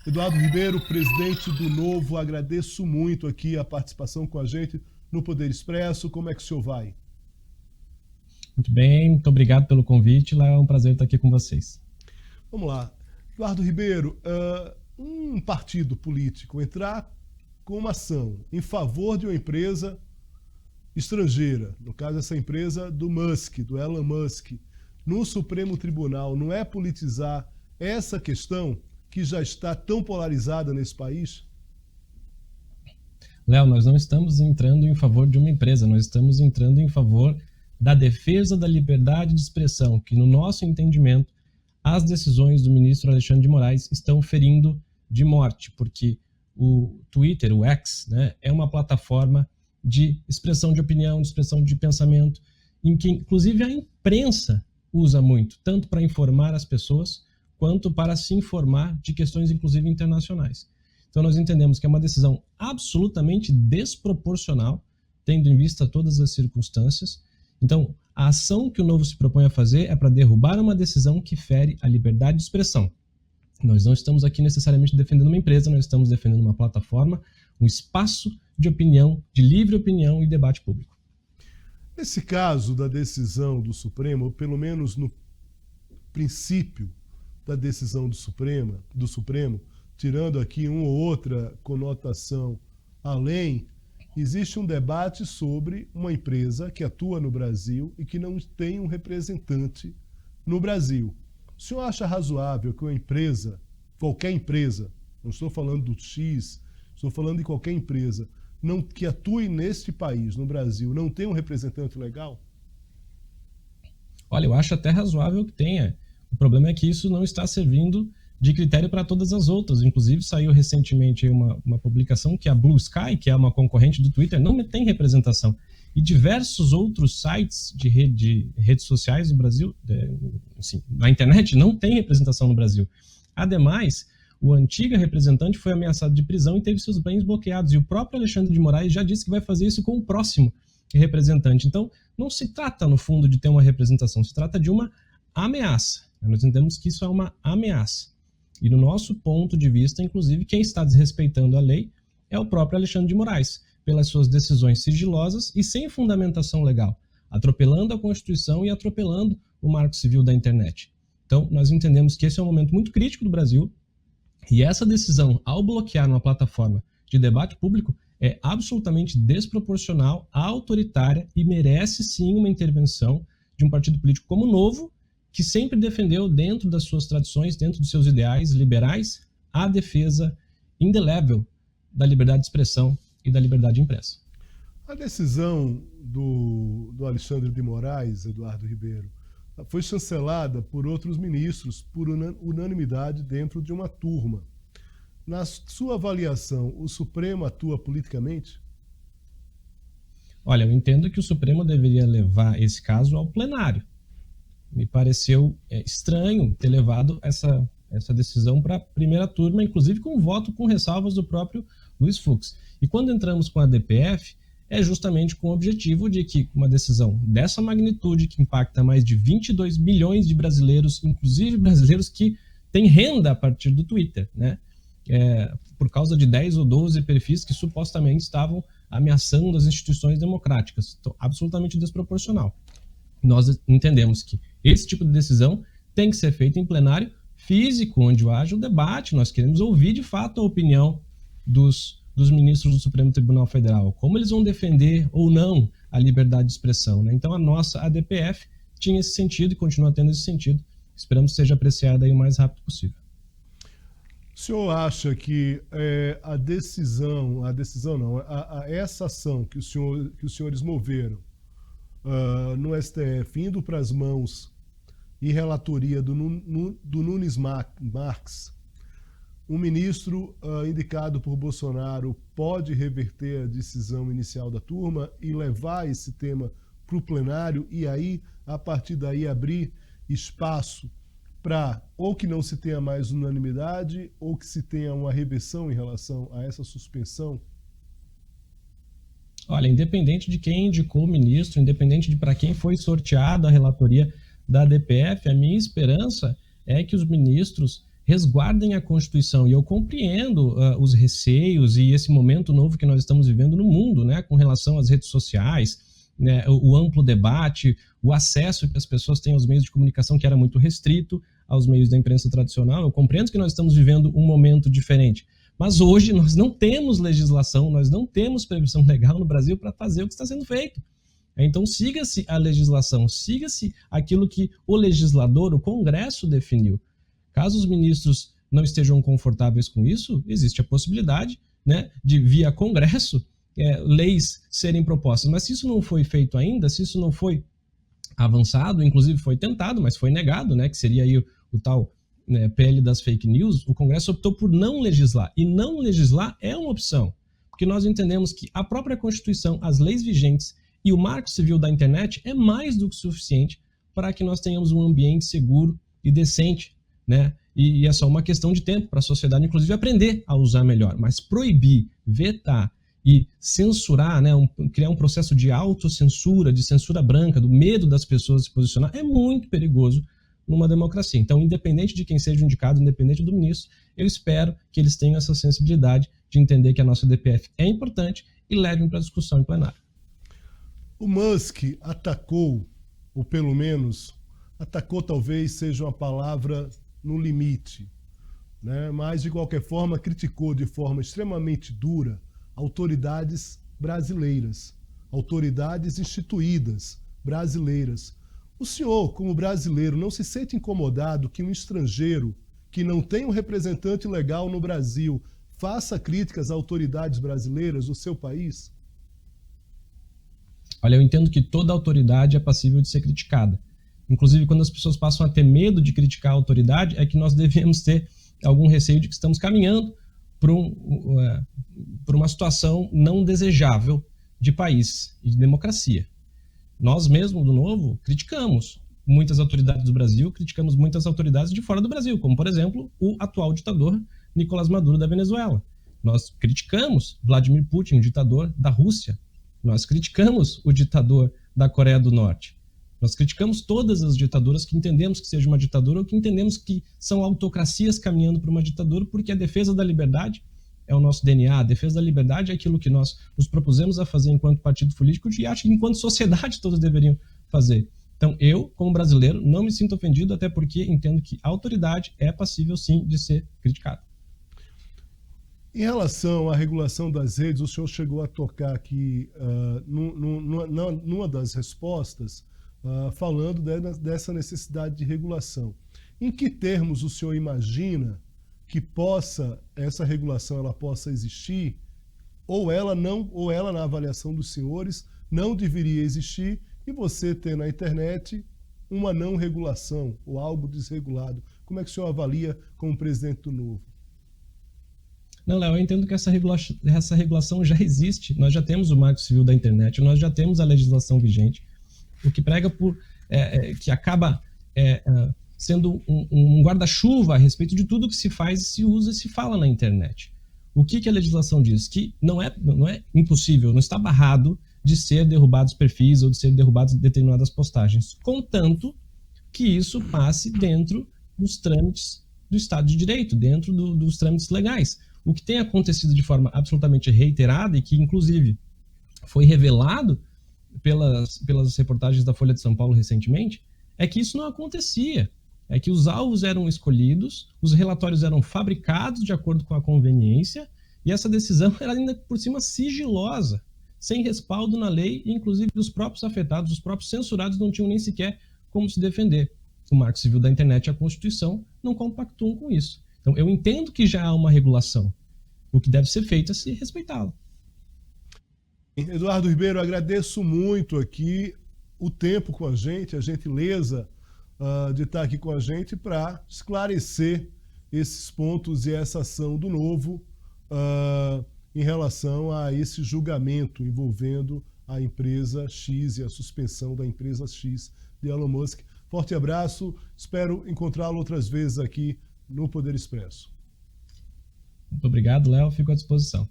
Eduardo Ribeiro, presidente do Novo, agradeço muito aqui a participação com a gente no Poder Expresso. Como é que o senhor vai? Muito bem, muito obrigado pelo convite. Lá é um prazer estar aqui com vocês. Vamos lá. Eduardo Ribeiro, um partido político entrar com uma ação em favor de uma empresa estrangeira, no caso essa empresa do Musk, do Elon Musk, no Supremo Tribunal, não é politizar essa questão que já está tão polarizada nesse país? Léo, nós não estamos entrando em favor de uma empresa, nós estamos entrando em favor da defesa da liberdade de expressão, que no nosso entendimento, as decisões do ministro Alexandre de Moraes estão ferindo de morte, porque o Twitter, o X, né, é uma plataforma de expressão de opinião, de expressão de pensamento, em que inclusive a imprensa usa muito, tanto para informar as pessoas, quanto para se informar de questões, inclusive, internacionais. Então, nós entendemos que é uma decisão absolutamente desproporcional, tendo em vista todas as circunstâncias. Então, a ação que o Novo se propõe a fazer é para derrubar uma decisão que fere a liberdade de expressão. Nós não estamos aqui necessariamente defendendo uma empresa, nós estamos defendendo uma plataforma, um espaço de opinião, de livre opinião e debate público. Nesse caso da decisão do Supremo, ou pelo menos no princípio da decisão do Supremo, tirando aqui uma ou outra conotação além, existe um debate sobre uma empresa que atua no Brasil e que não tem um representante no Brasil. O senhor acha razoável que uma empresa, qualquer empresa, não estou falando do X, estou falando de qualquer empresa, que atue neste país, no Brasil, não tenha um representante legal? Olha, eu acho até razoável que tenha. O problema é que isso não está servindo de critério para todas as outras. Inclusive, saiu recentemente uma publicação que a Blue Sky, que é uma concorrente do Twitter, não tem representação. E diversos outros sites de redes sociais do Brasil, assim, na internet, não tem representação no Brasil. Ademais, o antigo representante foi ameaçado de prisão e teve seus bens bloqueados. E o próprio Alexandre de Moraes já disse que vai fazer isso com o próximo representante. Então, não se trata, no fundo, de ter uma representação, se trata de uma ameaça. Nós entendemos que isso é uma ameaça. E no nosso ponto de vista, inclusive, quem está desrespeitando a lei é o próprio Alexandre de Moraes, pelas suas decisões sigilosas e sem fundamentação legal, atropelando a Constituição e atropelando o Marco Civil da internet. Então, nós entendemos que esse é um momento muito crítico do Brasil e essa decisão, ao bloquear uma plataforma de debate público, é absolutamente desproporcional, autoritária e merece sim uma intervenção de um partido político como o Novo, que sempre defendeu, dentro das suas tradições, dentro dos seus ideais liberais, a defesa indelével da liberdade de expressão e da liberdade impressa. A decisão do Alexandre de Moraes, Eduardo Ribeiro, foi chancelada por outros ministros por unanimidade dentro de uma turma. Na sua avaliação, o Supremo atua politicamente? Olha, eu entendo que o Supremo deveria levar esse caso ao plenário. Me pareceu estranho ter levado essa decisão para a primeira turma, inclusive com voto com ressalvas do próprio Luiz Fux. E quando entramos com a DPF, é justamente com o objetivo de que uma decisão dessa magnitude, que impacta mais de 22 milhões de brasileiros, inclusive brasileiros que têm renda a partir do Twitter, né? Por causa de 10 ou 12 perfis que supostamente estavam ameaçando as instituições democráticas. Então, absolutamente desproporcional. Nós entendemos que esse tipo de decisão tem que ser feita em plenário físico, onde haja o debate. Nós queremos ouvir, de fato, a opinião dos ministros do Supremo Tribunal Federal, como eles vão defender ou não a liberdade de expressão, né? Então, a nossa ADPF tinha esse sentido e continua tendo esse sentido. Esperamos que seja apreciada aí o mais rápido possível. O senhor acha que essa ação que os senhores moveram no STF, indo para as mãos e relatoria do Nunes Marques, um ministro indicado por Bolsonaro pode reverter a decisão inicial da turma e levar esse tema para o plenário e aí, a partir daí, abrir espaço para ou que não se tenha mais unanimidade ou que se tenha uma reversão em relação a essa suspensão? Olha, independente de quem indicou o ministro, independente de para quem foi sorteada a relatoria da DPF, a minha esperança é que os ministros resguardem a Constituição. E eu compreendo os receios e esse momento novo que nós estamos vivendo no mundo, né, com relação às redes sociais, né, o amplo debate, o acesso que as pessoas têm aos meios de comunicação, que era muito restrito aos meios da imprensa tradicional. Eu compreendo que nós estamos vivendo um momento diferente. Mas hoje nós não temos legislação, nós não temos previsão legal no Brasil para fazer o que está sendo feito. Então siga-se a legislação, siga-se aquilo que o legislador, o Congresso definiu. Caso os ministros não estejam confortáveis com isso, existe a possibilidade, né, de, via Congresso, leis serem propostas. Mas se isso não foi feito ainda, se isso não foi avançado, inclusive foi tentado, mas foi negado, né, que seria aí o tal, né, PL das fake news, o Congresso optou por não legislar. E não legislar é uma opção, porque nós entendemos que a própria Constituição, as leis vigentes e o Marco Civil da internet é mais do que suficiente para que nós tenhamos um ambiente seguro e decente, né? E é só uma questão de tempo para a sociedade, inclusive, aprender a usar melhor. Mas proibir, vetar e censurar, né, criar um processo de autocensura, de censura branca, do medo das pessoas se posicionar, é muito perigoso numa democracia. Então, independente de quem seja indicado, independente do ministro, eu espero que eles tenham essa sensibilidade de entender que a nossa DPF é importante e levem para a discussão em plenário. O Musk atacou, ou pelo menos, atacou talvez seja uma palavra no limite, né? Mas de qualquer forma criticou de forma extremamente dura autoridades brasileiras, autoridades instituídas brasileiras. O senhor, como brasileiro, não se sente incomodado que um estrangeiro que não tem um representante legal no Brasil faça críticas a autoridades brasileiras do seu país? Olha, eu entendo que toda autoridade é passível de ser criticada. Inclusive, quando as pessoas passam a ter medo de criticar a autoridade, é que nós devemos ter algum receio de que estamos caminhando por uma situação não desejável de país e de democracia. Nós mesmos, do Novo, criticamos muitas autoridades do Brasil, criticamos muitas autoridades de fora do Brasil, como, por exemplo, o atual ditador Nicolás Maduro da Venezuela. Nós criticamos Vladimir Putin, o ditador da Rússia. Nós criticamos o ditador da Coreia do Norte. Nós criticamos todas as ditaduras que entendemos que seja uma ditadura ou que entendemos que são autocracias caminhando para uma ditadura, porque a defesa da liberdade é o nosso DNA, a defesa da liberdade é aquilo que nós nos propusemos a fazer enquanto partido político e acho que enquanto sociedade todos deveriam fazer. Então eu, como brasileiro, não me sinto ofendido, até porque entendo que a autoridade é passível sim de ser criticada. Em relação à regulação das redes, o senhor chegou a tocar aqui numa das respostas, falando dessa necessidade de regulação. Em que termos o senhor imagina que essa regulação ela possa existir, ou ela, na avaliação dos senhores, não deveria existir, e você ter na internet uma não regulação, ou algo desregulado? Como é que o senhor avalia como presidente do Novo? Não, Léo, eu entendo que essa regulação já existe. Nós já temos o Marco Civil da internet, nós já temos a legislação vigente, o que prega que acaba sendo um guarda-chuva a respeito de tudo que se faz, se usa e se fala na internet. O que a legislação diz? Que não é impossível, não está barrado de ser derrubados perfis ou de ser derrubadas determinadas postagens, contanto que isso passe dentro dos trâmites do Estado de Direito, dentro dos trâmites legais. O que tem acontecido de forma absolutamente reiterada e que, inclusive, foi revelado pelas reportagens da Folha de São Paulo recentemente, é que isso não acontecia. É que os alvos eram escolhidos, os relatórios eram fabricados de acordo com a conveniência e essa decisão era ainda por cima sigilosa, sem respaldo na lei e, inclusive, os próprios afetados, os próprios censurados não tinham nem sequer como se defender. O Marco Civil da Internet e a Constituição não compactuam com isso. Então, eu entendo que já há uma regulação. O que deve ser feito é se respeitá-la. Eduardo Ribeiro, agradeço muito aqui o tempo com a gentileza de estar aqui com a gente para esclarecer esses pontos e essa ação do Novo em relação a esse julgamento envolvendo a empresa X e a suspensão da empresa X de Elon Musk. Forte abraço, espero encontrá-lo outras vezes aqui no Poder Expresso. Muito obrigado, Léo, fico à disposição.